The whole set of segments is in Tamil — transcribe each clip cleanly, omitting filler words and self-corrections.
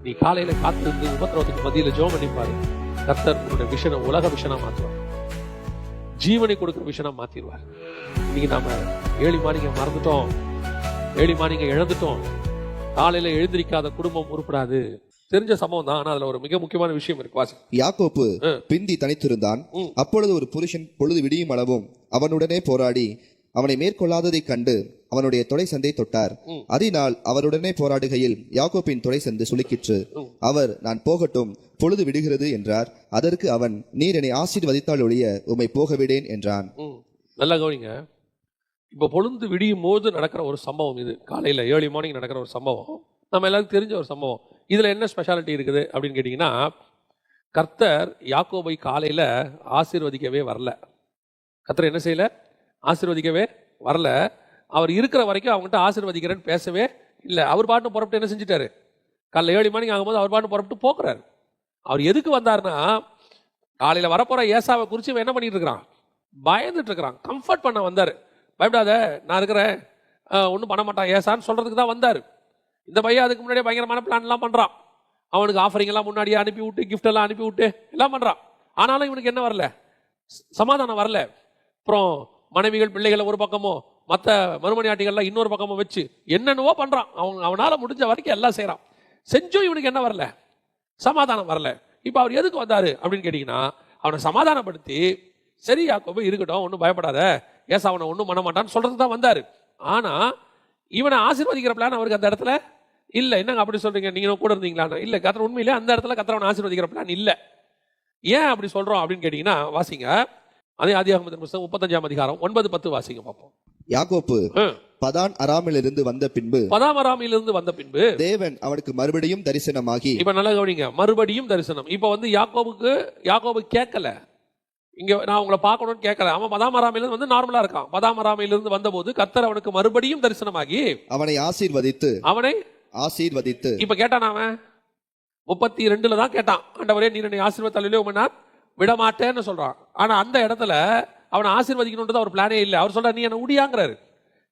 நீ காலையில காத்திருந்து உபத்திரவத்துக்கு மத்தியில ஜெபம் பண்ணி பாரு. கர்த்தர் உன்னுடைய விஷனை உலக விஷனா மாற்றுவார். ஜீவனை கொடுக்கிற விஷனா மாத்திடுவார். இன்னைக்கு நாம ஏழி மார்னிங்க மறந்துட்டோம், ஏழி மார்னிங்க இழந்துட்டோம். காலையில எழுந்திருக்காத குடும்பம் உருப்படாது. தெரிஞ்ச சம்பவம் தான், ஆனா அதுல ஒரு மிக முக்கியமான விஷயம் இருக்கு. வாசி. யாக்கோப்பு பிந்தி தனித்திருந்தான். அப்பொழுது ஒரு புருஷன் பொழுது விடியும் அளவும் அவனுடனே போராடி அவனை மேற்கொள்ளாததை கண்டு அவனுடைய தொடை சந்தை தொட்டார். அதனால் அவருடனே போராடுகையில் யாக்கோப்பின் தொடை சந்து சுளுக்கிற்று. அவர், நான் போகட்டும், பொழுது விடுகிறது என்றார். அதற்கு அவன், நீர் என்னை ஆசீர்வதித்தால் ஒழிய உம்மை போக விடேன் என்றான். நல்லா கவனிங்க. இப்ப பொழுது விடியும் போது நடக்கிற ஒரு சம்பவம் இது. காலையில ஏர்லி மார்னிங் நடக்கிற ஒரு சம்பவம், நம்ம எல்லாருக்கும் தெரிஞ்ச ஒரு சம்பவம். இதுல என்ன ஸ்பெஷாலிட்டி இருக்குது அப்படின்னு கேட்டீங்கன்னா, கர்த்தர் யாக்கோபை காலையில ஆசீர்வதிக்கவே வரல. கர்த்தர் என்ன செய்யல? ஆசீர்வதிக்கவே வரல. அவர் இருக்கிற வரைக்கும் அவங்ககிட்ட ஆசீர்வதிக்கிறேன்னு பேசவே இல்லை. அவர் பாட்டு புறப்பட்டு என்ன செஞ்சுட்டாரு? காலைல 7 மணிக்கு ஆகும்போது அவர் பாட்டு புறப்பட்டு போக்குறாரு. அவர் எதுக்கு வந்தாருன்னா, காலையில வரப்போற ஏசாவை குறித்து இவன் என்ன பண்ணிட்டு இருக்கிறான்? பயந்துட்டு இருக்கிறான். கம்ஃபர்ட் பண்ண வந்தாரு. பயப்படாத, நான் இருக்கிறேன், ஒன்றும் பண்ண மாட்டான் ஏசான்னு சொல்றதுக்கு தான் வந்தார். இந்த பையன் அதுக்கு முன்னாடியே பயங்கரமான பிளான்லாம் பண்றான். அவனுக்கு ஆஃபரிங் எல்லாம் முன்னாடியே அனுப்பி விட்டு, கிஃப்ட் எல்லாம் அனுப்பி விட்டு எல்லாம் பண்றான். ஆனாலும் இவனுக்கு என்ன வரல? சமாதானம் வரல. அப்புறம் மனைவிகள் பிள்ளைகளை ஒரு பக்கமோ, மற்ற மறுமணியாட்டிகள்லாம் இன்னொரு பக்கமோ வச்சு என்னென்னவோ பண்றான். அவனால முடிஞ்ச வரைக்கும் எல்லாம் செய்யறான். செஞ்சும் இவனுக்கு என்ன வரல? சமாதானம் வரல. இப்ப அவர் எதுக்கு வந்தாரு அப்படின்னு கேட்டீங்கன்னா, அவனை சமாதானப்படுத்தி, சரி யாக்கோபு இருக்கட்டும், ஒன்றும் பயப்படாத, ஏசா அவனை ஒன்றும் பண்ண மாட்டான்னு சொல்றதுக்கு தான் வந்தாரு. ஆனா இவனை ஆசீர்வதிக்கிற பிளான் அவருக்கு அந்த இடத்துல இல்ல. என்னங்க அப்படி சொல்றீங்க? நீங்க கூட இருந்தீங்களா? இல்ல, கர்த்தர் உண்மையிலே அந்த இடத்துல கர்த்தர் அவனை ஆசீர்வதிக்கிற பிளான் இல்ல. ஏன் அப்படி சொல்றோம் அப்படின்னு கேட்டீங்கன்னா, வாசிங்க. அதே ஆதியாகமத்தின் புத்தகம் 35ஆம் அதிகாரம் 9-10 வாசிங்க பார்ப்போம். யாக்கோப்பு பதான் அராமிலிருந்து வந்த பின்பு, பதாமராமிலிருந்து வந்த பின்பு தேவன் அவனுக்கு மறுபடியும் தரிசனமாகி. இப்ப நல்லா கவனிங்க, மறுபடியும் தரிசனம். இப்ப வந்து யாக்கோபு கேட்கல, இங்க நான் உங்களை பார்க்கணும்னு கேட்கல. அவன் பதாமராமிலிருந்து வந்து நார்மலா இருக்கான். பதாமராமிலிருந்து வந்த போது கர்த்தர் அவனுக்கு மறுபடியும் தரிசனமாகி அவனை ஆசீர்வதித்து. இப்ப கேட்டான் அவன் 32 தான் கேட்டான், ஆண்டவரே நீர் என்னை ஆசீர்வதித்தாலே உம்மை நான் விட மாட்டேன்னு சொல்றான். ஆனா அந்த இடத்துல அவனை ஆசீர்வதிக்கணும்ன்றது அவர் பிளானே இல்லை. அவர் சொல்ற, நீ என்ன உடியாங்கிறாரு.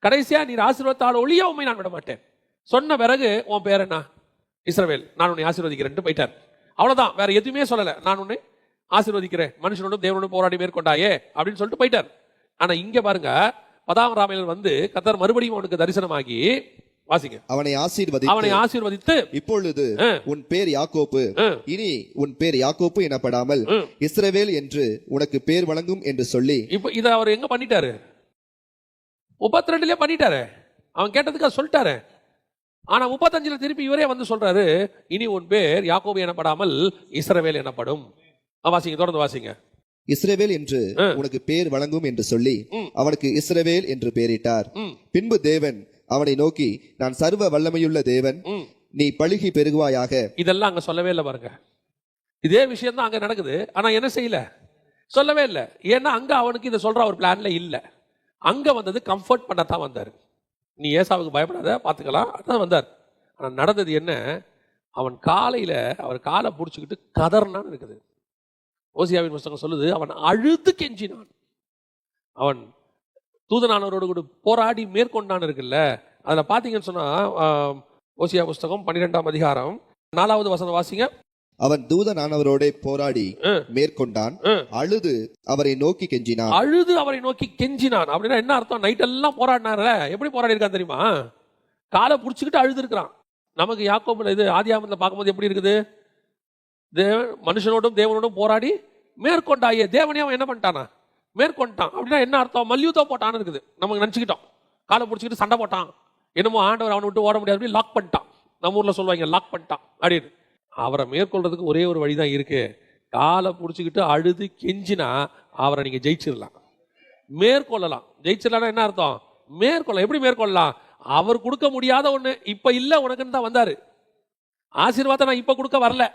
கடைசியா நீர் ஆசீர்வதித்தால் ஒழிய உண்மை நான் விட மாட்டேன் சொன்ன பிறகு, உன் பேர் என்ன? இஸ்ரவேல், நான் உன்னை ஆசீர்வதிக்கிறேன் போயிட்டார். அவ்வளவுதான், வேற எதுவுமே சொல்லல. நான் உன்னை ஆசீர்வதிக்கிறேன், மனுஷனோடும் தேவனோடும் போராடி மேற்கொண்டாயே அப்படின்னு சொல்லிட்டு போயிட்டார். ஆனா இங்க பாருங்க, பதாமராமில் வந்து கர்த்தர் மறுபடியும் அவனுக்கு தரிசனமாகி, வாசிங்க, அவனை ஆசீர்வதித்து இப்பொழுது உன் பேர் யாக்கோப்பு, இனி உன் பேர் யாக்கோப்பு எனப்படாமல் இஸ்ரவேல் என்று உனக்கு பேர் வழங்கும் என்று சொல்லி. இப்ப இத அவர் எங்க பண்ணிட்டாரு? 32 பண்ணிட்டாரு. அவன் கேட்டதுக்கு சொல்லிட்டாரு. ஆனா 35 திருப்பி இவரே வந்து சொல்றாரு, இனி உன் பேர் யாக்கோபு எனப்படாமல் இஸ்ரவேல் எனப்படும். வாசிங்க, தொடர்ந்து வாசிங்க. இஸ்ரவேல் என்று உனக்கு பேர் வழங்கும் என்று சொல்லி அவனுக்கு இஸ்ரவேல் என்று பெயரிட்டார். பின்பு தேவன் அவனை நோக்கி, நான் சர்வ வல்லமையுள்ள தேவன், நீ பலுகி பெருகுவாயாக. இதெல்லாம் அங்க சொல்லவே இல்லை பாருங்க. இதே விஷயம் தான் அங்க நடக்குது. ஆனா என்ன செய்யல? சொல்லவே இல்லை. ஏன்னா அங்க அவனுக்கு இதை சொல்ற ஒரு பிளான்ல இல்ல. அங்க வந்தது கம்ஃபர்ட் பண்ணத்தான் வந்தாரு. நீ ஏசாவுக்கு பயப்படாத, பாத்துக்கலாம், அதான் வந்தார். ஆனா நடந்தது என்ன? அவன் காலையில அவர் காலை புடிச்சுக்கிட்டு கதர்னான்னு இருக்குது. ஓசியாவின் புத்தகம் சொல்லுது, அவன் அழுது கெஞ்சினான். அவன் தூதனானவரோடு கூட போராடி மேற்கொண்டான் இருக்குல்ல. அதுல பாத்தீங்கன்னு சொன்னா, ஓசியா புஸ்தகம் 12ஆம் அதிகாரம் 4வது வசனம் வாசிங்க. அவன் தூதனானவரோட போராடி மேற்கொண்டான், அழுது அவரை நோக்கி கெஞ்சினான். அப்படின்னா என்ன அர்த்தம்? நைட் எல்லாம் போராடினார்ல. எப்படி போராடி இருக்கான் தெரியுமா? காலை புடிச்சுக்கிட்டு அழுது இருக்கிறான். நமக்கு யாக்கோபுல இது ஆதியாகமத்துல பார்க்கும்போது எப்படி இருக்குது? மனுஷனோடும் தேவனோடும் போராடி மேற்கொண்டாயே. தேவனே அவன் என்ன பண்ணிட்டானா? மேற்கொண்டான். அப்படின்னா என்ன அர்த்தம்? மல்யுத்தம் போட்டான்னு இருக்குது. நமக்கு நினைச்சுக்கிட்டோம், காலை பிடிச்சிக்கிட்டு சண்டை போட்டான், என்னமோ ஆண்டவர் அவனை விட்டு ஓட முடியாது, லாக் பண்ணிட்டான். நம்ம ஊர்ல சொல்லுவாங்க, லாக் பண்ணிட்டான் அப்படின்னு. அவரை மேற்கொள்றதுக்கு ஒரே ஒரு வழிதான் இருக்கு. காலை பிடிச்சிக்கிட்டு அழுது கெஞ்சினா அவரை நீங்க ஜெயிச்சிடலாம், மேற்கொள்ளலாம். ஜெயிச்சிடலாம் என்ன அர்த்தம்? மேற்கொள்ளலாம். எப்படி மேற்கொள்ளலாம்? அவர் கொடுக்க முடியாத ஒண்ணு இப்ப இல்ல உனக்குன்னு தான் வந்தாரு. ஆசீர்வாதம் நான் இப்ப கொடுக்க வரல,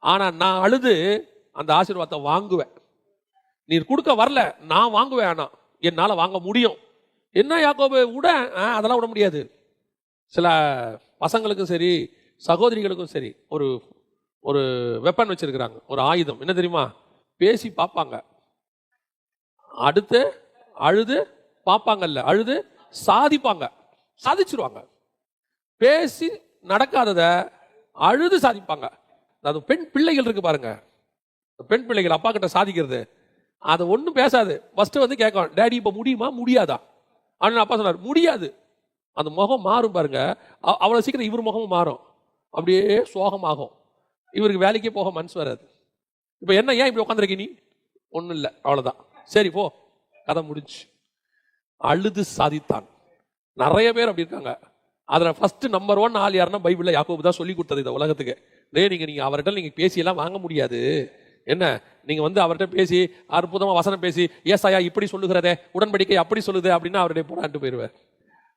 ஆனா நான் அழுது அந்த ஆசீர்வாதத்தை வாங்குவேன். நீர் கொடுக்க வரல, நான் வாங்குவேன். ஆனா என்னால வாங்க முடியும். என்ன யாக்கோபு விட? அதெல்லாம் விட முடியாது. சில பசங்களுக்கும் சரி, சகோதரிகளுக்கும் சரி, ஒரு வெப்பன் வச்சிருக்கிறாங்க, ஒரு ஆயுதம். என்ன தெரியுமா? பேசி பார்ப்பாங்க, அடுத்து அழுது பார்ப்பாங்கல்ல, அழுது சாதிப்பாங்க, சாதிச்சிருவாங்க. பேசி நடக்காதத அழுது சாதிப்பாங்க. அது பெண் பிள்ளைகள் இருக்கு பாருங்க, பெண் பிள்ளைகள் அப்பா கிட்ட சாதிக்கிறது, அதை ஒன்றும் பேசாது. ஃபர்ஸ்ட் வந்து கேட்கும், டேடி இப்போ முடியுமா முடியாதா அப்படின்னு. அப்பா சொன்னார் முடியாது. அந்த முகம் மாறும் பாருங்க, அவ்வளோ சீக்கிரம் இவர் முகமும் மாறும், அப்படியே சோகமாகும். இவருக்கு வேலைக்கே போக மனசு வராது. இப்போ என்ன, ஏன் இப்படி உட்காந்துருக்க நீ? ஒன்றும் இல்லை, அவ்வளோதான், சரி போ, கதை முடிஞ்சு. அழுது சாதித்தான். நிறைய பேர் அப்படி இருக்காங்க. அதில் ஃபர்ஸ்ட் நம்பர் 1 ஆள் யாருன்னா பைபிளில் யாக்கோபு தான் சொல்லி கொடுத்தது இந்த உலகத்துக்கு. நீங்கள் அவர்கிட்ட நீங்கள் பேசியெல்லாம் வாங்க முடியாது. என்ன, நீங்கள் வந்து அவர்கிட்ட பேசி அற்புதமாக வசனம் பேசி, ஏசாயா இப்படி சொல்லுகிறதே, உடன்படிக்கை அப்படி சொல்லுது அப்படின்னா அவருடைய போராண்டு போயிடுவார்.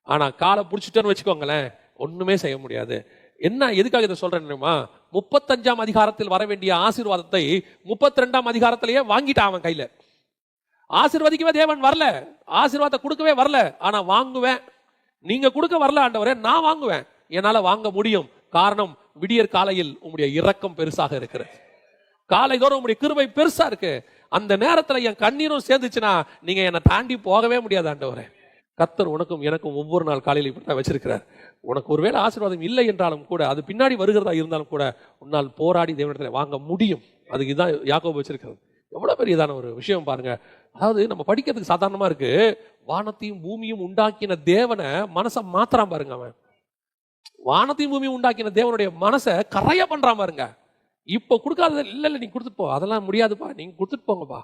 ஆனால் காலை பிடிச்சிட்டேன்னு வச்சுக்கோங்களேன், ஒன்றுமே செய்ய முடியாது. என்ன, எதுக்காக இதை சொல்றேன் தெரியுமா? 35ஆம் அதிகாரத்தில் வர வேண்டிய ஆசீர்வாதத்தை 32ஆம் அதிகாரத்திலேயே வாங்கிட்டான் அவன் கையில. ஆசீர்வதிக்கவே தேவன் வரல, ஆசீர்வாதத்தை கொடுக்கவே வரல, ஆனா வாங்குவேன். நீங்க கொடுக்க வரல ஆண்டவரே, நான் வாங்குவேன், என்னால வாங்க முடியும். காரணம், விடியற் காலையில் உங்களுடைய இரக்கம் பெருசாக இருக்கிறது, காலை தோறும் உங்களுடைய கிருபை பெருசா இருக்கு. அந்த நேரத்துல என் கண்ணீரும் சேர்ந்துச்சுன்னா நீங்க என்னை தாண்டி போகவே முடியாது ஆண்டவரே. கர்த்தர் உனக்கும் எனக்கும் ஒவ்வொரு நாள் காலையில் இப்படிதான் வச்சிருக்கிறார். உனக்கு ஒருவேளை ஆசீர்வாதம் இல்லை என்றாலும் கூட, அது பின்னாடி வருகிறதா இருந்தாலும் கூட, உன்னால் போராடி தேவனிடத்தில் வாங்க முடியும். அதுக்கு இதுதான் யாக்கோபு வச்சிருக்கிறது. எவ்வளவு பெரியதான ஒரு விஷயம் பாருங்க. அதாவது நம்ம படிக்கிறதுக்கு சாதாரணமா இருக்கு, வானத்தையும் பூமியும் உண்டாக்கின தேவனை மனசை மாத்திராம பாருங்க. அவன் வானத்தையும் பூமியும் உண்டாக்கின தேவனுடைய மனசை கரைய பண்றான் பாருங்க. இப்ப கொடுக்காதது இல்ல இல்ல, நீங்க கொடுத்துட்டு போ, அதெல்லாம் முடியாதுப்பா, நீங்க கொடுத்துட்டு போங்கப்பா.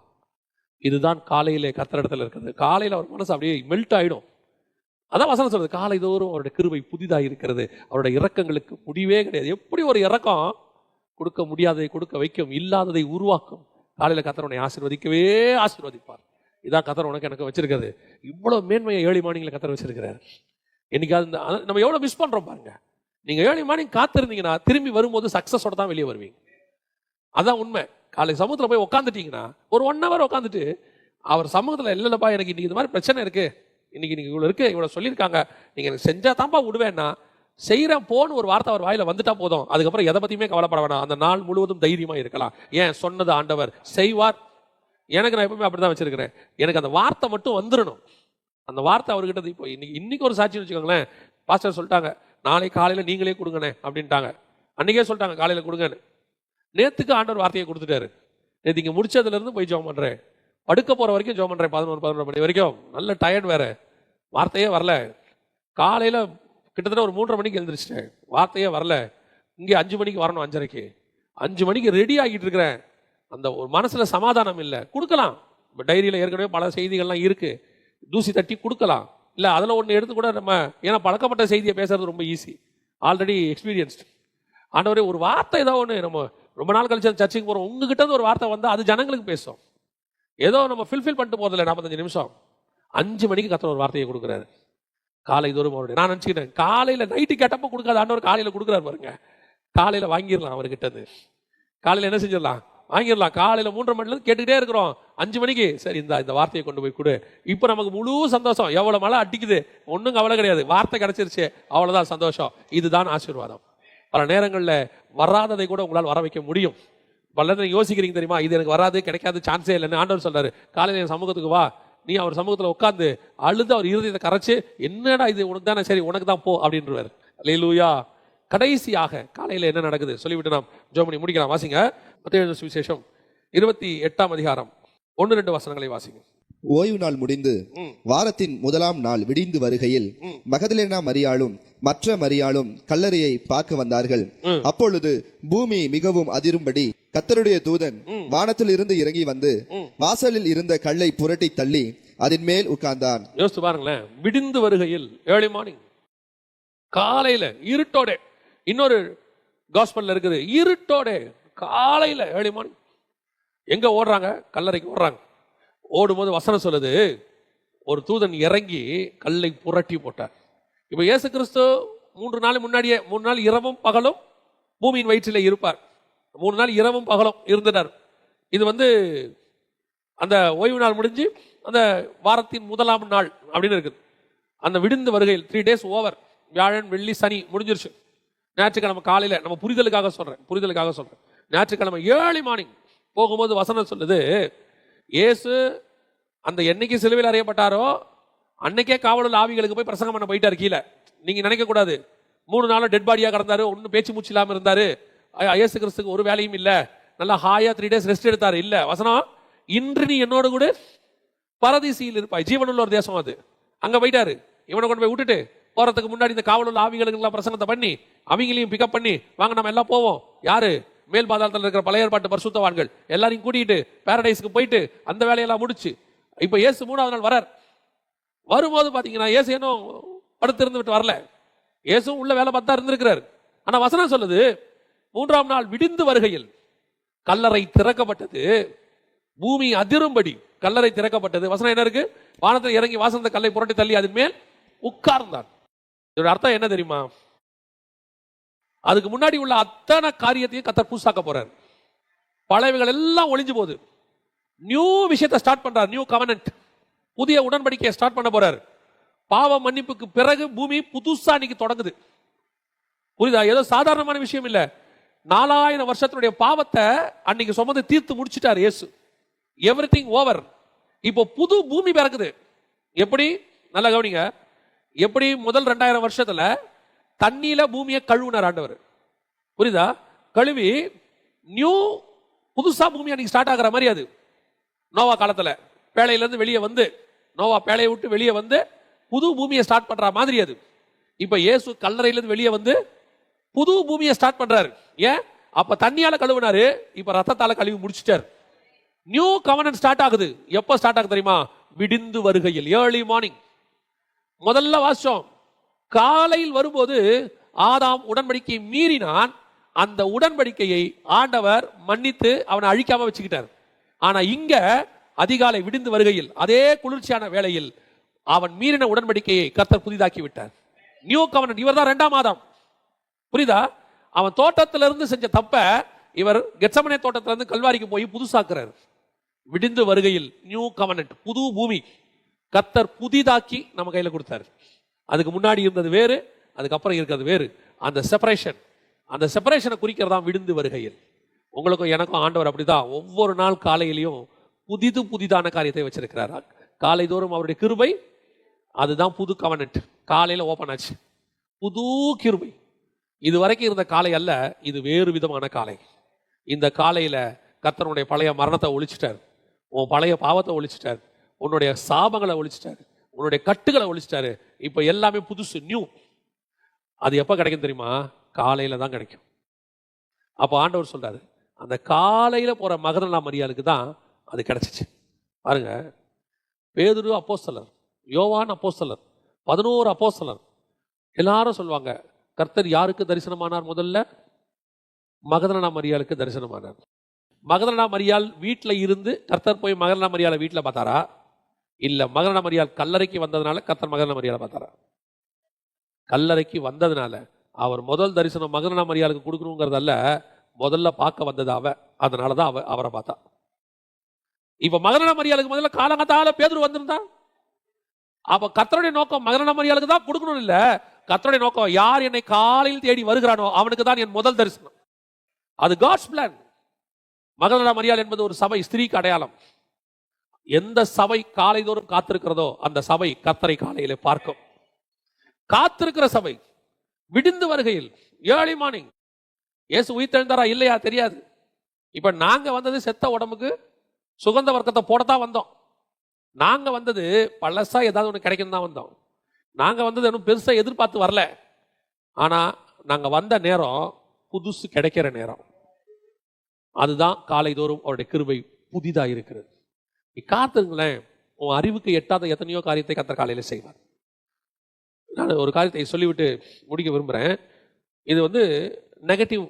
இதுதான் காலையிலே கர்த்தர் இடத்துல இருக்கிறது. காலையில அவர் மனசு அப்படியே மெல்ட் ஆயிடும். அதான் வசனம் சொல்றது, காலை தோறும் அவருடைய கிருபை புதிதாக இருக்கிறது, அவருடைய இரக்கங்களுக்கு முடிவே கிடையாது. எப்படி ஒரு இரக்கம் கொடுக்க முடியாததை கொடுக்க வைக்கும், இல்லாததை உருவாக்கும். காலையில கர்த்தர் உன்னை ஆசீர்வதிக்கவே ஆசீர்வதிப்பார். இதான் கர்த்தர் உனக்கு எனக்கு வச்சிருக்கிறது. இவ்வளவு மேன்மையை ஏர்லி மார்னிங்ல கர்த்தர் வச்சிருக்கிறார். என்னைக்காவது நம்ம எவ்வளவு மிஸ் பண்றோம் பாருங்க. நீங்க ஏர்லி மார்னிங் காத்திருந்தீங்கன்னா திரும்பி வரும்போது சக்சஸோட தான் வெளியே வருவீங்க. அதான் உண்மை. காலை சமூகத்துல போய் உட்காந்துட்டீங்கன்னா ஒரு 1 hour உட்காந்துட்டு அவர் சமூகத்துல, இல்லப்பா எனக்கு இன்னைக்கு இது மாதிரி பிரச்சனை இருக்கு, இன்னைக்கு நீங்க இவ்வளவு இருக்கு, இவ்வளவு சொல்லியிருக்காங்க, நீங்க எனக்கு செஞ்சா தான்ப்பா விடுவேன்னா, செய்யறேன் போன்னு ஒரு வார்த்தை அவர் வாயில வந்துட்டா போதும். அதுக்கப்புறம் எதை பத்தியுமே கவலைப்பட வேணாம். அந்த நாள் முழுவதும் தைரியமா இருக்கலாம். ஏன், சொன்னது ஆண்டவர் செய்வார். எனக்கு நான் எப்பவுமே அப்படிதான் வச்சிருக்கிறேன். எனக்கு அந்த வார்த்தை மட்டும் வந்துடணும். அந்த வார்த்தை அவர்கிட்ட இப்போ இன்னைக்கு ஒரு சாட்சின்னு வச்சுக்கோங்களேன். பாஸ்டர் சொல்லிட்டாங்க, நாளை காலையில நீங்களே கொடுங்கண்ணே அப்படின்ட்டாங்க. அன்னைக்கே சொல்லிட்டாங்க காலையில கொடுங்கன்னு. நேத்துக்கு ஆண்டவர் வார்த்தையை கொடுத்துட்டாரு. நேற்று இங்க முடிச்சதுல இருந்து போய் ஜெபம் பண்றேன், படுக்க போற வரைக்கும் ஜெபம் பண்றேன், 11-11 மணி வரைக்கும். நல்ல டயர்ட் வேற, வார்த்தையே வரல. காலையில கிட்டத்தட்ட ஒரு 3:30 மணிக்கு எழுந்திரிச்சிட்டேன், வார்த்தையே வரல. இங்கே 5 மணிக்கு வரணும், 5:30க்கு 5 மணிக்கு ரெடி ஆகிட்டு இருக்கிறேன். அந்த ஒரு மனசுல சமாதானம் இல்லை. கொடுக்கலாம், இப்போ டைரியில ஏற்கனவே பல செய்திகள்லாம் இருக்கு, தூசி தட்டி கொடுக்கலாம். இல்ல அதுல ஒண்ணு எடுத்து கூட நம்ம, ஏன்னா பழக்கப்பட்ட செய்தியை பேசுறது ரொம்ப ஈஸி, ஆல்ரெடி எக்ஸ்பீரியன்ஸ்டு. ஆண்டவரே ஒரு வார்த்தை ஏதோ ஒன்று, நம்ம ரொம்ப நாள் கழிச்சு சர்ச்சுக்கு போறோம், உங்ககிட்ட ஒரு வார்த்தை வந்தா அது ஜனங்களுக்கு பேசும். ஏதோ நம்ம ஃபில்ஃபில் பண்ணிட்டு போதில்லை 45 நிமிஷம். 5 மணிக்கு கர்த்தர் ஒரு வார்த்தையை கொடுக்குறாரு காலை தோறும். அவருடைய நான் நினச்சிக்கிட்டேன் காலையில நைட்டு கேட்டப்போ கொடுக்காத ஆண்டவர் காலையில கொடுக்குறாரு பாருங்க. காலையில வாங்கிடலாம் அவர்கிட்ட. காலையில என்ன செஞ்சிடலாம், வாங்கிடலாம். காலையில 3:30 மணிலேருந்து கேட்டுக்கிட்டே இருக்கிறோம். 5 மணிக்கு சரி இந்த வார்த்தையை கொண்டு போய் கொடு. இப்போ நமக்கு முழு சந்தோஷம். எவ்வளவு மழை அடிக்குது, ஒன்றும் கவலை கிடையாது, வார்த்தை கிடைச்சிருச்சு, அவ்வளவுதான் சந்தோஷம். இதுதான் ஆசீர்வாதம். பல நேரங்களில் வராததை கூட உங்களால் வர வைக்க முடியும். பல நேரம் யோசிக்கிறீங்க தெரியுமா, இது எனக்கு வராது, கிடைக்காது, சான்ஸே இல்லைன்னு. ஆண்டவர் சொல்றாரு, காலையில் என் சமூகத்துக்கு வா, நீ அவர் சமூகத்தில் உட்காந்து அழுது அவர் இருதயத்தை கரைச்சு, என்னடா இது உனக்கு தானே, சரி உனக்கு தான் போ அப்படின்றவர். அல்லேலூயா. கடைசியாக காலையில் என்ன நடக்குது சொல்லிவிட்டு நாம் ஜெபம் பண்ணி முடிக்கலாம். வாசிங்க மத்தேயு சுவிசேஷம் 28ஆம் அதிகாரம் 1-2 வசனங்களை வாசிங்க. ஓய்வு நாள் முடிந்து வாரத்தின் முதலாம் நாள் விடிந்து வருகையில் மகதலேனா மரியாளும் மற்ற மரியாளும் கல்லறையை பார்க்க வந்தார்கள். அப்பொழுது பூமி மிகவும் அதிரும்படி கர்த்தருடைய தூதன் வானத்தில் இருந்து இறங்கி வந்து வாசலில் இருந்த கல்லை புரட்டி தள்ளி அதன் மேல் உட்கார்ந்தான். யோசித்து பாருங்களேன், விடிந்து வருகையில், ஏர்லி மார்னிங், காலையில இருட்டோட. இன்னொரு காஸ்பல்ல இருக்குது, இருட்டோட காலையில ஏர்லி மார்னிங் எங்க ஓடுறாங்க, கல்லறைக்கு ஓடுறாங்க. ஓடும்போது வசனம் சொல்லுது, ஒரு தூதன் இறங்கி கல்லை புரட்டி போட்டார். இப்ப இயேசு கிறிஸ்து 3 நாள் முன்னாடியே, 3 நாள் இரவும் பகலும் பூமியின் வயிற்றிலே இருப்பார். 3 நாள் இரவும் பகலும் இருந்துட்டார். இது அந்த ஓய்வு நாள் முடிஞ்சு அந்த வாரத்தின் முதலாம் நாள் அப்படின்னு இருக்குது. அந்த விடிந்து வருகையில் 3 days ஓவர். வியாழன் வெள்ளி சனி முடிஞ்சிருச்சு. ஞாயிற்றுக்கிழமை காலையில, நம்ம புரிதலுக்காக சொல்றேன், ஞாயிற்றுக்கிழமை ஏர்லி மார்னிங் போகும்போது வசனம் சொல்லுது, இயேசு அந்த என்னைக்கு சிலுவையில் அறையப்பட்டாரோ அன்னைக்கே காவலுள்ள ஆவிகளுக்கு போய் பிரசங்கம் பண்ண போயிட்டார் கீழே. நீங்க நினைக்க கூடாது 3 நாளும் டெட் பாடியா கிடந்தாரு, ஒன்றும் பேச்சு மூச்சு இல்லாம இருந்தாரு. இயேசு கிறிஸ்துக்கு ஒரு வேலையும் இல்ல, நல்லா ஹாயா 3 days ரெஸ்ட் எடுத்தாரு. இல்ல, வசனம் இன்று நீ என்னோட கூட பரதீசியில் இருப்பாய். ஜீவனுள்ள ஒரு தேசம் அது. அங்க போயிட்டாரு. இவனை கொண்டு போய் விட்டுட்டு போறதுக்கு முன்னாடி இந்த காவல் உள்ள ஆவிகளுக்கு எல்லாம் பிரசங்கத்தை பண்ணி அவங்களையும் பிக்கப் பண்ணி வாங்க நம்ம எல்லாம் போவோம். யாரு? மேல் பாதாளத்தில் இருக்கிற பழைய ஏற்பாட்டு பரிசுத்தவான்கள் எல்லாரையும் கூட்டிட்டு பாரடைஸ்க்கு போயிட்டு அந்த வேலையெல்லாம் முடிச்சு இப்ப இயேசு 3ஆவது நாள் வரார். வரும்போது பாத்தீங்கன்னா இயேசு இன்னும் படுத்திருந்து விட்டு வரல. இயேசு உள்ள வேலை பார்த்தா இருந்திருக்கிறார். ஆனா வசனம் சொல்லுது 3ஆம் நாள் விடிந்து வருகையில் கல்லறை திறக்கப்பட்டது, பூமி அதிரும்படி கல்லறை திறக்கப்பட்டது. வசனம் என்ன இருக்கு? வானத்தில் இறங்கி வாசந்த கல்லை புரட்டி தள்ளி அதன் மேல் உட்கார்ந்தான். இதோட அர்த்தம் என்ன தெரியுமா? அதுக்கு முன்னாடி உள்ள அத்தனை காரியத்தையும் கர்த்தர் புதுசாக்க போறார். பழையவைகள் எல்லாம் ஒளிஞ்சு போகுது. நியூ விஷயத்தை ஸ்டார்ட் பண்றார். நியூ கவனன்ட், புதிய உடன்படிக்கையை ஸ்டார்ட் பண்ண போறார். பாவ மன்னிப்புக்கு பிறகு பூமி புதுசா இன்னைக்கு தொடங்குது. புரியுதா? ஏதோ சாதாரணமான விஷயம் இல்ல. 4000 வருஷத்தினுடைய பாவத்தை அன்னைக்கு சுமந்து தீர்த்து முடிச்சிட்டார் இயேசு. Everything over. இப்போ புது பூமி பிறக்குது. எப்படி? நல்லா கவனிங்க. எப்படி முதல் 2000 வருஷத்துல தண்ணியில பூமியை கழுவுனார் ஆண்டவர். புரியுதா? கழுவி நியூ புதுசா பூமி அன்னைக்கு ஸ்டார்ட் ஆகிற மாதிரி அது நோவா காலத்துல பேழையில இருந்து வெளியே வந்து நோவா பேழையை விட்டு வெளியே வந்து புது பூமியை ஸ்டார்ட் பண்ற மாதிரி அது. இப்ப இயேசு கல்லறையில இருந்து வெளியே வந்து புது பூமியை ஸ்டார்ட் பண்றாரு. ஏன்? அப்ப தண்ணியால கழுவுனாரு, இப்ப ரத்தத்தால கழுவி முடிச்சிட்டார். நியூ கவர்னன்ட் ஸ்டார்ட் ஆகுது. எப்ப ஸ்டார்ட் ஆகுது தெரியுமா? விடிந்து வருகையில், ஏர்லி மார்னிங். முதல்ல வாசம் காலையில் வரும்போது ஆதாம் உடன்படிக்கையை மீறினான். அந்த உடன்படிக்கையை ஆண்டவர் மன்னித்து அவனை அழிக்காம வச்சுக்கிட்டார். ஆனா இங்க அதிகாலை விடிந்து வருகையில் அதே குளிர்ச்சியான வேளையில் அவன் மீறின உடன்படிக்கையை கர்த்தர் புதிதாக்கி விட்டார். நியூ கவர்னன்ட். இவர் தான் 2ஆம் ஆதாம். புரியுதா? அவன் தோட்டத்திலிருந்து செஞ்ச தப்ப இவர் கெத்சமனே தோட்டத்திலிருந்து கல்வாரிக்கு போய் புதுசாக்குறார். விடிந்து வருகையில் நியூ கவர்னன்ட், புது பூமி கர்த்தர் புதிதாக்கி நம்ம கையில கொடுத்தாரு. அதுக்கு முன்னாடி இருந்தது வேறு, அதுக்கப்புறம் இருக்கிறது வேறு. அந்த செப்பரேஷனை குறிக்கிறதா விடிந்து வருகையில். உங்களுக்கும் எனக்கும் ஆண்டவர் அப்படிதான் ஒவ்வொரு நாள் காலையிலையும் புதிதான காரியத்தை வச்சிருக்கிறார். காலை தோறும் அவருடைய கிருபை, அதுதான் புது கவர்னன்ட். காலையில ஓபன் ஆச்சு புது கிருபை. இது வரைக்கும் இருந்த காலை அல்ல, இது வேறு விதமான காலை. இந்த காலையில கர்த்தருடைய பழைய மரணத்தை ஒழிச்சிட்டார், உன் பழைய பாவத்தை ஒழிச்சிட்டார், உன்னுடைய சாபங்களை ஒழிச்சிட்டாரு, உன்னுடைய கட்டுகளை ஒழிச்சிட்டாரு. இப்ப எல்லாமே புதுசு, நியூ. அது எப்ப கிடைக்கும் தெரியுமா? காலையில தான் கிடைக்கும். அப்ப ஆண்டவர் சொல்றாரு, அந்த காலையில போற மகதலேனா மரியாளுக்கு தான் அது கிடைச்சிச்சு. பாருங்க, பேதுரு அப்போஸ்தலர், யோவான் அப்போஸ்தலர், 11 அப்போஸ்தலர் எல்லாரும் சொல்லுவாங்க, கர்த்தர் யாருக்கு தரிசனமானார்? முதல்ல மகதலேனா மரியாளுக்கு தரிசனமானார். மகதலேனா மரியாள் வீட்டில் இருந்து கர்த்தர் போய் மகதலேனா மரியாளை வீட்டில் பார்த்தாரா? இல்ல மகதலேனா மரியாள் கல்லறைக்கு வந்ததுனால கர்த்தர் மகதலேனா மரியாளை பார்த்தாரா? கல்லறைக்கு வந்ததுனால. அவர் முதல் தரிசனம் மகதலேனா மரியாளுக்கு கொடுக்கணுங்கிறதல்ல, முதல்ல பார்க்க வந்தது அதனாலதான் அவரை பார்த்தா. இப்ப மகதலேனா மரியாளுக்கு முதல்ல காலங்கத்தால பேதுரு வந்திருந்தா, அப்ப கர்த்தருடைய நோக்கம் மகதலேனா மரியாளுக்கு தான் கொடுக்கணும் இல்ல. கர்த்தருடைய நோக்கம், யார் என்னை காலையில் தேடி வருகிறானோ அவனுக்கு தான் என் முதல் தரிசனம். அது காட்ஸ் பிளான். மகதலேனா மரியாள் என்பது ஒரு சபை, ஸ்திரீக்கு அடையாளம். எந்த சபை காலை தோறும் காத்திருக்கிறதோ அந்த சபை கர்த்தரை காலையிலே பார்க்கும். காத்திருக்கிற சபை விடிந்து வருகையில், ஏர்லி மார்னிங். இயேசு உயிர்த்தெழுந்தாரா இல்லையா தெரியாது. இப்ப நாங்க வந்தது செத்த உடம்புக்கு சுகந்த வர்க்கத்தை போடத்தான் வந்தோம். நாங்க வந்தது பழசா ஏதாவது ஒன்று கிடைக்கும் தான் வந்தோம். நாங்க வந்தது இன்னும் பெருசா எதிர்பார்த்து வரல. ஆனா நாங்க வந்த நேரம் புதுசு கிடைக்கிற நேரம். அதுதான் காலை தோறும் அவருடைய கிருபை புதிதா இருக்கிறது. நீ காத்துங்களேன், உன் அறிவுக்கு எட்டாத எத்தனையோ காரியத்தை கர்த்தர் காலையில செய்வார். நான் ஒரு காரியத்தை சொல்லிவிட்டு முடிக்க விரும்புகிறேன். இது நெகட்டிவ்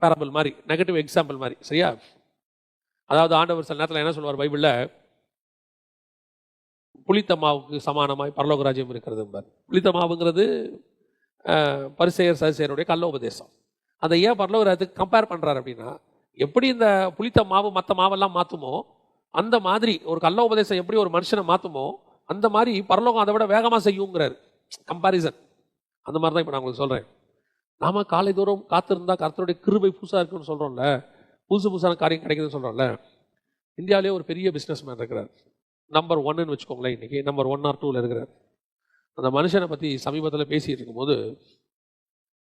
பேரபிள் மாதிரி, நெகட்டிவ் எக்ஸாம்பிள் மாதிரி, சரியா? அதாவது ஆண்டவர் சில நேரத்தில் என்ன சொல்வார் பைபிளில், புளித்த மாவுக்கு சமானமாய் பரலோக ராஜ்யம் இருக்கிறது என்பார். புளித்த மாவுங்கிறது பரிசேயர் சதுசேயருடைய கள்ள உபதேசம். அதை ஏன் பரலோக ராஜ்யத்துக்கு கம்பேர் பண்ணுறாரு அப்படின்னா, எப்படி இந்த புளித்த மாவு மற்ற மாவெல்லாம் மாற்றுமோ அந்த மாதிரி ஒரு கள்ள உபதேசம் எப்படி ஒரு மனுஷனை மாற்றுமோ அந்த மாதிரி பரலோகம் அதை விட வேகமாக செய்யுங்கிறாரு. கம்பாரிசன் அந்த மாதிரி தான் இப்போ நான் உங்களுக்கு சொல்கிறேன். நாம காலை தோறும் காத்திருந்தா கர்த்தருடைய கிருபை புதுசாக இருக்குன்னு சொல்கிறோம்ல, புதுசான காரியம் கிடைக்குதுன்னு சொல்கிறோம்ல. இந்தியாவிலே ஒரு பெரிய பிஸ்னஸ் மேன் இருக்கிறார், நம்பர் 1ன்னு வச்சுக்கோங்களேன். இன்னைக்கு நம்பர் 1 or 2ல இருக்கிறார். அந்த மனுஷனை பற்றி சமீபத்தில் பேசிகிட்டு இருக்கும்போது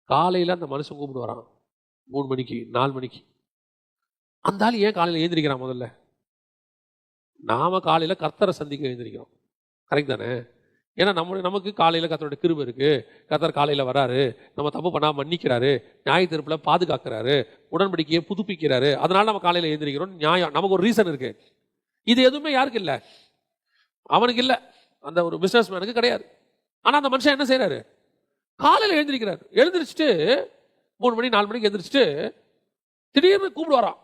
காலையில் அந்த மனுஷன் கூப்பிட்டு வரான் 3 மணிக்கு 4 மணிக்கு. அந்த ஆள் ஏன் காலையில் எழுந்திரிக்கிறான்? முதல்ல நாம காலையில் கர்த்தரை சந்திக்க எழுந்திரிக்கிறோம், கரெக்ட் தானே? ஏன்னா நமக்கு காலையில் கர்த்தருடைய கிருபை இருக்கு, கர்த்தர் காலையில் வராரு, நம்ம தப்பு பண்ணாமல் மன்னிக்கிறாரு, நியாய தீர்ப்பில் பாதுகாக்கிறாரு, உடன்படிக்கையை புதுப்பிக்கிறாரு, அதனால நம்ம காலையில் எழுந்திரிக்கிறோம். நியாயம், நமக்கு ஒரு ரீசன் இருக்கு. இது எதுவுமே யாருக்கு இல்லை? அவனுக்கு இல்லை, அந்த ஒரு பிசினஸ் மேனுக்கு கிடையாது. ஆனால் அந்த மனுஷன் என்ன செய்யறாரு? காலையில் எழுந்திரிக்கிறார். எழுந்திரிச்சிட்டு 3 மணி 4 மணிக்கு எழுந்திரிச்சிட்டு திடீர்னு கூப்பிடு வரான்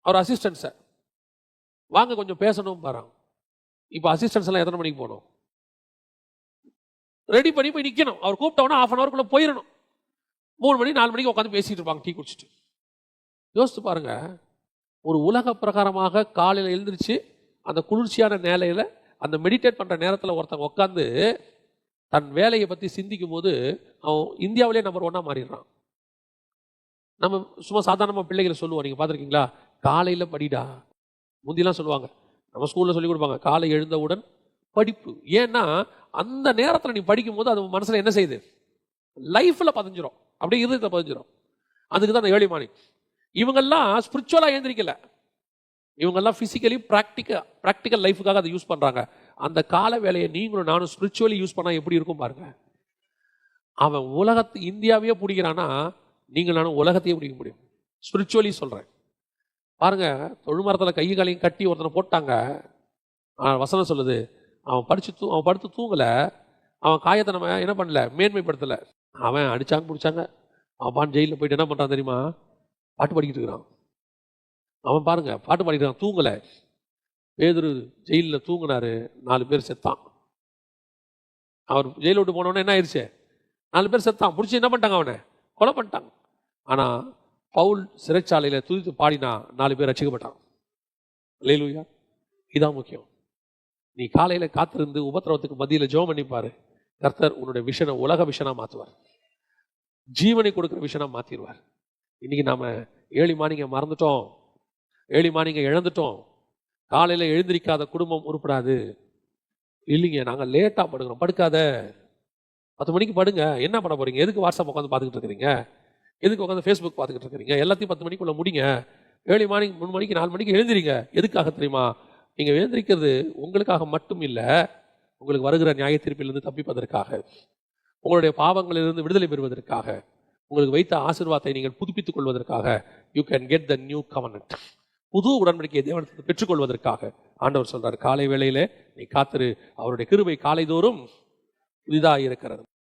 அவர் அசிஸ்டன்ஸை, வாங்க கொஞ்சம் பேசணும் பாறான். இப்போ அசிஸ்டன்ஸ் எல்லாம் எத்தனை மணிக்கு போகணும்? ரெடி பண்ணி போய் நிற்கணும். அவர் கூப்பிட்டவொன்னே 1/2 hour போயிடணும். 3 மணி 4 மணிக்கு உட்காந்து பேசிட்டு இருப்பாங்க டீ குடிச்சிட்டு. யோசித்து பாருங்க, ஒரு உலக பிரகாரமாக காலையில் எழுந்திரிச்சு அந்த குளிர்ச்சியான நிலையில அந்த மெடிடேட் பண்ற நேரத்தில் ஒருத்தங்க உட்காந்து தன் வேலையை பற்றி சிந்திக்கும் போது அவன் இந்தியாவிலே நம்பர் 1 மாறிடுறான். நம்ம சும்மா சாதாரணமாக பிள்ளைகளை சொல்லுவோம், நீங்கள் பார்த்துருக்கீங்களா? காலையில் படிடா. முந்திலாம் சொல்லுவாங்க, நம்ம ஸ்கூலில் சொல்லி கொடுப்பாங்க, காலை எழுந்தவுடன் படிப்பு. ஏன்னா அந்த நேரத்தில் நீ படிக்கும் போது அது மனசில் என்ன செய்யுது? லைஃப்பில் பதிஞ்சிரும், அப்படியே இருதயத்தில் பதிஞ்சிரும். அதுக்கு தான் ஏர்லி மார்னிங். இவங்கெல்லாம் ஸ்பிரிச்சுவலாக எழுந்திரிக்கல, இவங்கெல்லாம் ஃபிசிக்கலி ப்ராக்டிக்கல் லைஃபுக்காக அதை யூஸ் பண்ணுறாங்க. அந்த கால வேலையை நீங்களும் நானும் ஸ்பிரிச்சுவலி யூஸ் பண்ணால் எப்படி இருக்கும் பாருங்க. அவன் இந்தியாவையே பிடிக்கிறான்னா நீங்கள் நானும் உலகத்தையே பிடிக்க முடியும். ஸ்பிரிச்சுவலி சொல்கிறேன் பாருங்க. தொழுமரத்தில் கை காலையும் கட்டி ஒருத்தனை போட்டாங்க. வசனம் சொல்லுது, அவன் படுத்து தூங்கலை, அவன் காயத்தை நம்ம என்ன பண்ணல, மேன்மைப்படுத்தலை. அவன் அடித்தாங்க பிடிச்சாங்க, அவன் ஜெயிலில் போயிட்டு என்ன பண்ணுறான் தெரியுமா? பாட்டு பாடிக்கிட்டு இருக்கிறான். அவன் பாருங்க பாட்டு பாடிக்கிறான், தூங்கலை. பேதுரு ஜெயிலில் தூங்கினாரு, 4 பேர் செத்தான். அவர் ஜெயில விட்டு போனவொடனே என்ன ஆயிடுச்சு? 4 பேர் செத்தான். பிடிச்சி என்ன பண்ணிட்டாங்க? அவனை கொலை பண்ணிட்டாங்க. ஆனால் பவுல் சிறைச்சாலையில் துதித்து பாடினா 4 பேர் ரட்சிக்கப்பட்டான். அல்லேலூயா. இதான் முக்கியம். நீ காலையில் காத்திருந்து உபத்திரவத்துக்கு மத்தியில் ஜெபம் பண்ணிப்பாரு. கர்த்தர் உன்னுடைய விஷனை உலக விஷனா மாற்றுவார், ஜீவனை கொடுக்குற விஷனா மாற்றிடுவார். இன்னைக்கு நாம ஏர்லி மார்னிங்கை மறந்துட்டோம், ஏர்லி மார்னிங்கை இழந்துட்டோம். காலையில் எழுந்திரிக்காத குடும்பம் உருப்படாது. இல்லைங்க, நாங்கள் லேட்டாக படுக்கிறோம். படுக்காத, 10 மணிக்கு படுங்க. என்ன பண்ண போறீங்க? எதுக்கு வாட்ஸ்அப் உட்காந்து பார்த்துக்கிட்டு இருக்கிறீங்க? எதுக்கு உட்காந்து ஃபேஸ்புக் பார்த்துக்கிட்டு இருக்கிறீங்க? எல்லாத்தையும் 10 மணிக்குள்ள முடிங்க. ஏர்லி மார்னிங் 3 மணிக்கு 4 மணிக்கு எழுந்திரிங்க. எதுக்காக தெரியுமா? நீங்கள் எழுந்திரிக்கிறது உங்களுக்காக மட்டும் இல்லை, உங்களுக்கு வருகிற நியாய தீர்ப்பிலிருந்து தப்பிப்பதற்காக, உங்களுடைய பாவங்களிலிருந்து விடுதலை பெறுவதற்காக, உங்களுக்கு வைத்த ஆசீர்வாதத்தை நீங்கள் புதுப்பித்துக் கொள்வதற்காக. You can get the new கவர்னன்ட். புது உடன்படிக்கையை தேவனிடத்தில் பெற்றுக்கொள்வதற்காக ஆண்டவர் சொல்றார், காலை வேளையிலே நீ காத்திரு, அவருடைய கிருபை காலைதோறும் புதிதாக இருக்கிறது.